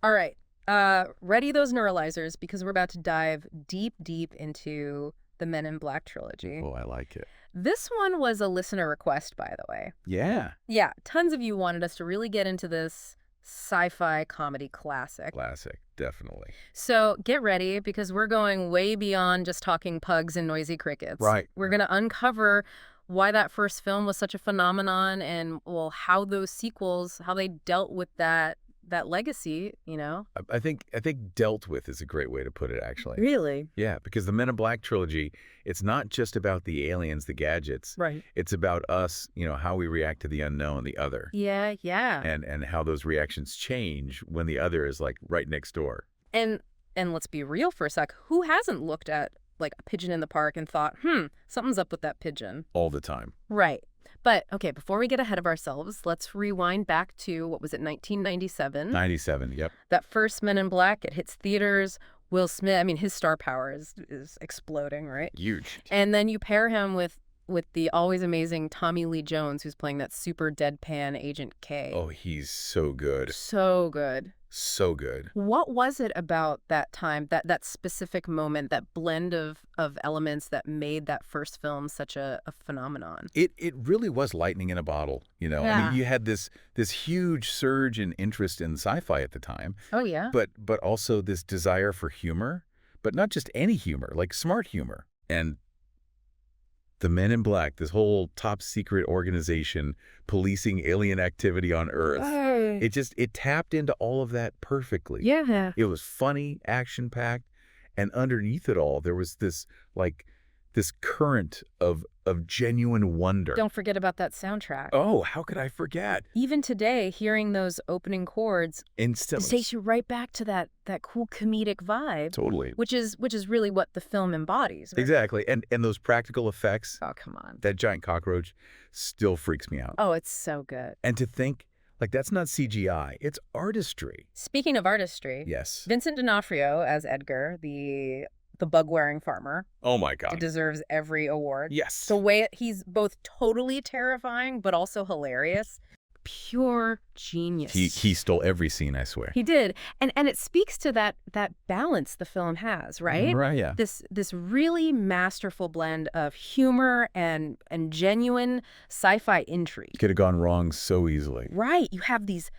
All right. Ready those neuralizers because we're about to dive deep, deep into the Men in Black trilogy. Oh, I like it. This one was a listener request, by the way. Yeah. Yeah, tons of you wanted us to really get into this sci-fi comedy classic. Classic, definitely. So get ready because we're going way beyond just talking pugs and noisy crickets. Right. We're going to uncover why that first film was such a phenomenon and, well, how those sequels, how they dealt with that legacy, you know? I think dealt with is a great way to put it, actually. Really? Yeah, because the Men in Black trilogy, it's not just about the aliens, the gadgets. Right. It's about us, how we react to the unknown, the other, Yeah, yeah. and how those reactions change when the other is like right next door And let's be real for a sec. Who hasn't looked at like a pigeon in the park and thought, something's up with that pigeon? all the time. Right. But okay, before we get ahead of ourselves, let's rewind back to, what was it, 1997? 97, yep. That first Men in Black, it hits theaters. Will Smith, I mean, his star power is exploding, right? Huge. And then you pair him with the always amazing Tommy Lee Jones, who's playing that super deadpan Agent K. Oh, he's so good. So good. So good. What was it about that time, that specific moment, that blend of elements that made that first film such a phenomenon? It really was lightning in a bottle, I Yeah. mean, you had this huge surge in interest in sci-fi at the time, Oh, yeah? but also this desire for humor, but not just any humor, like smart humor. And the Men in Black, this whole top secret organization policing alien activity on Earth, Right. it tapped into all of that perfectly. Yeah. It was funny, action-packed, and underneath it all, there was this current of genuine wonder. Don't forget about that soundtrack. Oh, how could I forget? Even today, hearing those opening chords Instantly. takes you right back to that cool comedic vibe, Totally. which is really what the film embodies. Right? Exactly. And those practical effects, Oh, come on. that giant cockroach still freaks me out. Oh, it's so good. And to think, like, that's not CGI, it's artistry. Speaking of artistry, Yes. Vincent D'Onofrio as Edgar, the bug-wearing farmer, Oh my God. deserves every award. Yes. The way he's both totally terrifying but also hilarious. Pure genius. He stole every scene, I swear. He did. And it speaks to that balance the film has, right? Right, yeah. This really masterful blend of humor and genuine sci-fi intrigue. Could have gone wrong so easily. Right. You have these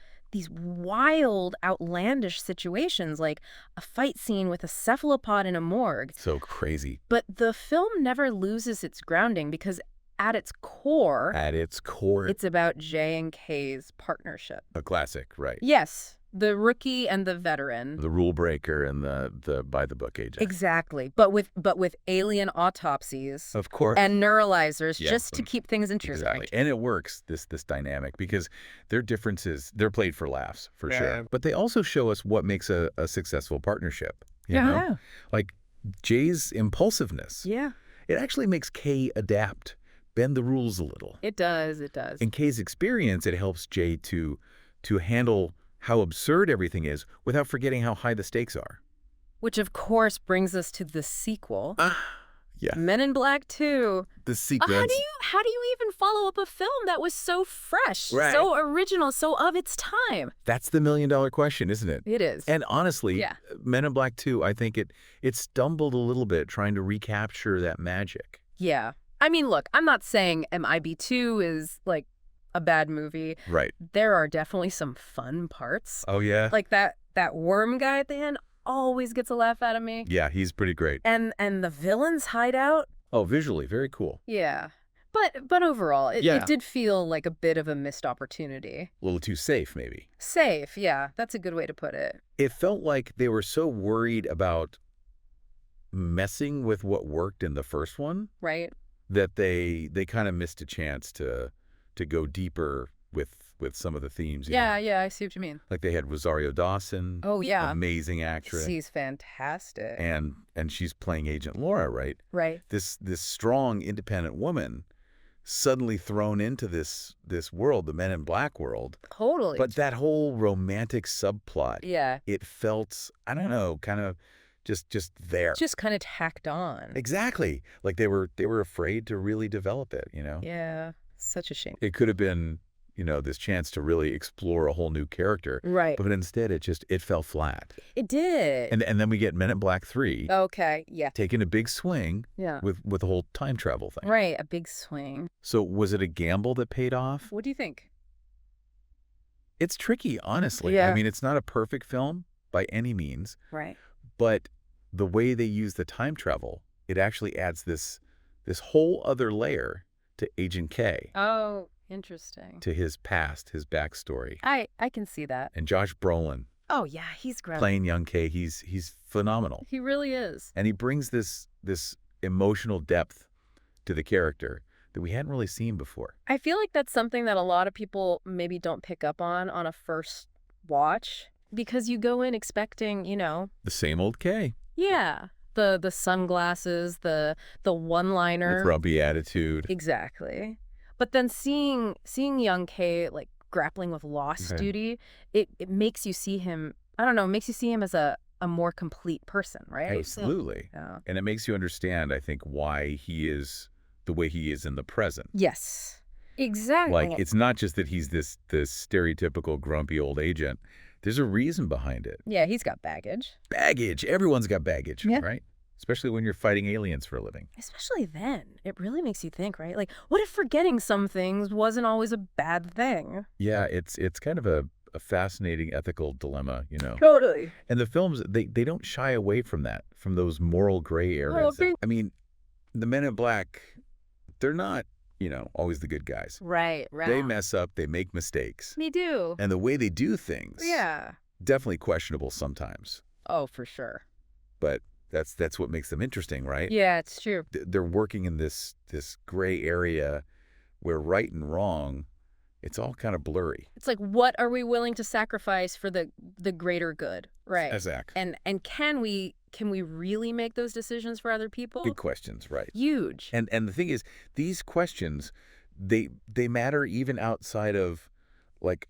wild, outlandish situations like a fight scene with a cephalopod in a morgue. So crazy. But the film never loses its grounding because at its core, it's about J and K's partnership. a classic, right? Yes, the rookie and the veteran. The rule breaker and the by-the-book agent. Exactly. But with alien autopsies Of course. and neuralizers Yeah. just to keep things interesting. Exactly. And it works, this dynamic, because their differences, they're played for laughs, for Yeah. sure. But they also show us what makes a successful partnership. You Yeah. know? Like Jay's impulsiveness. Yeah. It actually makes Kay adapt, bend the rules a little. It does. It does. In Kay's experience, it helps Jay to handle how absurd everything is without forgetting how high the stakes are. Which, of course, brings us to the sequel, Yeah. Men in Black 2. The sequence. How do you even follow up a film that was so fresh, Right. so original, so of its time? That's the million-dollar question, isn't it? It is. And honestly, Yeah. Men in Black 2, I think it stumbled a little bit trying to recapture that magic. Yeah. I mean, look, I'm not saying MIB2 is like a bad movie. Right. There are definitely some fun parts. Oh, yeah? Like that worm guy at the end always gets a laugh out of me. Yeah, he's pretty great. And the villain's hideout. Oh, visually, very cool. Yeah. But overall, Yeah. it did feel like a bit of a missed opportunity. A little too safe, maybe. Safe, yeah. That's a good way to put it. It felt like they were so worried about messing with what worked in the first one Right? that they kind of missed a chance to go deeper with some of the themes. you know? Yeah, I see what you mean. Like they had Rosario Dawson. Oh, yeah. Amazing actress. She's fantastic. And she's playing Agent Laura, right? Right. This strong, independent woman suddenly thrown into this world, the Men in Black world. Totally. But that whole romantic subplot, yeah. it felt, I don't know, kind of just there. Just kind of tacked on. Exactly. Like they were afraid to really develop it, you know? Yeah. Such a shame. It could have been, this chance to really explore a whole new character. Right. But instead, it fell flat. It did. And then we get Men in Black 3 Okay, yeah. taking a big swing Yeah. with the whole time travel thing. Right, a big swing. So was it a gamble that paid off? What do you think? It's tricky, honestly. Yeah. I mean, it's not a perfect film by any means, Right. but the way they use the time travel, it actually adds this whole other layer to Agent K, Oh, interesting. to his past, his backstory. I can see that. And Josh Brolin Oh, yeah, he's great. playing young K, he's phenomenal. He really is. And he brings this emotional depth to the character that we hadn't really seen before. I feel like that's something that a lot of people maybe don't pick up on a first watch because you go in expecting, The same old K. yeah, the sunglasses, the one-liner. With grumpy attitude. Exactly. But then seeing young Kay like grappling with loss Okay. duty, it makes you see him, I don't know, it makes you see him as a more complete person, right? Absolutely. Yeah. And it makes you understand, I think, why he is the way he is in the present. Yes. Exactly. Like, it's not just that he's this stereotypical grumpy old agent. There's a reason behind it. Yeah, he's got baggage. Baggage. Everyone's got baggage, Yeah. right? Especially when you're fighting aliens for a living. Especially then. It really makes you think, right? Like, what if forgetting some things wasn't always a bad thing? Yeah, it's kind of a fascinating ethical dilemma, Totally. And the films, they don't shy away from that, from those moral gray areas. okay. I mean, the Men in Black, they're not, always the good guys. Right, right. They mess up, they make mistakes. They do. And the way they do things, Yeah. definitely questionable sometimes. Oh, for sure. But that's what makes them interesting, right? Yeah, it's true. They're working in this gray area where right and wrong, it's all kind of blurry. It's like, what are we willing to sacrifice for the greater good, right? Exactly. And can we really make those decisions for other people? Big questions, right? Huge. And the thing is, these questions, they matter even outside of like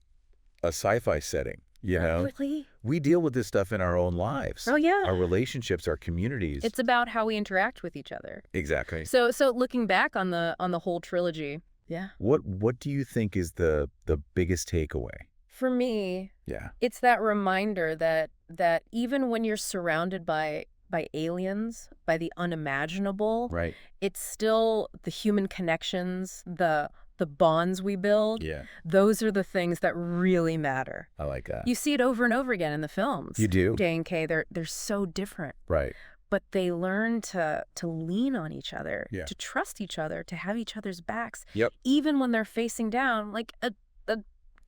a sci-fi setting. Really? We deal with this stuff in our own lives. Oh, yeah. Our relationships, our communities. It's about how we interact with each other. Exactly. So looking back on the whole trilogy, yeah. What do you think is the biggest takeaway? For me, Yeah. it's that reminder that even when you're surrounded by aliens, by the unimaginable, Right. it's still the human connections, the bonds we build. Yeah. Those are the things that really matter. I like that. You see it over and over again in the films. You do. J and K, they're so different, Right. but they learn to lean on each other, Yeah. to trust each other, to have each other's backs, Yep. even when they're facing down like a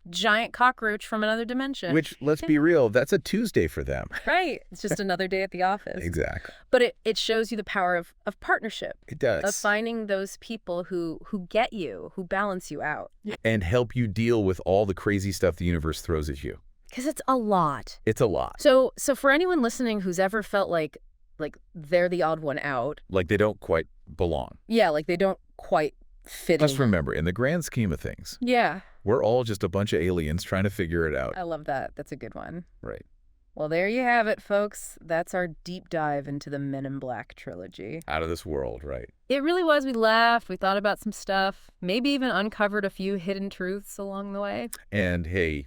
giant cockroach from another dimension. Which, let's be real, that's a Tuesday for them. Right. It's just another day at the office. Exactly. But it shows you the power of partnership, It does. of finding those people who get you, who balance you out. And help you deal with all the crazy stuff the universe throws at you. Because it's a lot. It's a lot. So for anyone listening who's ever felt like they're the odd one out, Like they don't quite belong. yeah, like they don't quite fit Let's in. remember, in the grand scheme of things, Yeah, we're all just a bunch of aliens trying to figure it out. I love that. That's a good one. Right. Well, there you have it, folks. That's our deep dive into the Men in Black trilogy. Out of this world, right. It really was. We laughed. We thought about some stuff. Maybe even uncovered a few hidden truths along the way. And hey,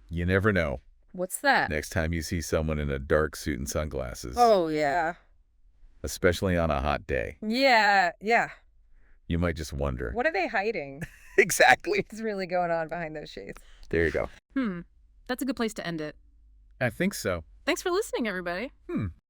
you never know. What's that? Next time you see someone in a dark suit and sunglasses, Oh, yeah. especially on a hot day, Yeah. you might just wonder. What are they hiding? Exactly. What's really going on behind those shades? There you go. That's a good place to end it. I think so. Thanks for listening, everybody.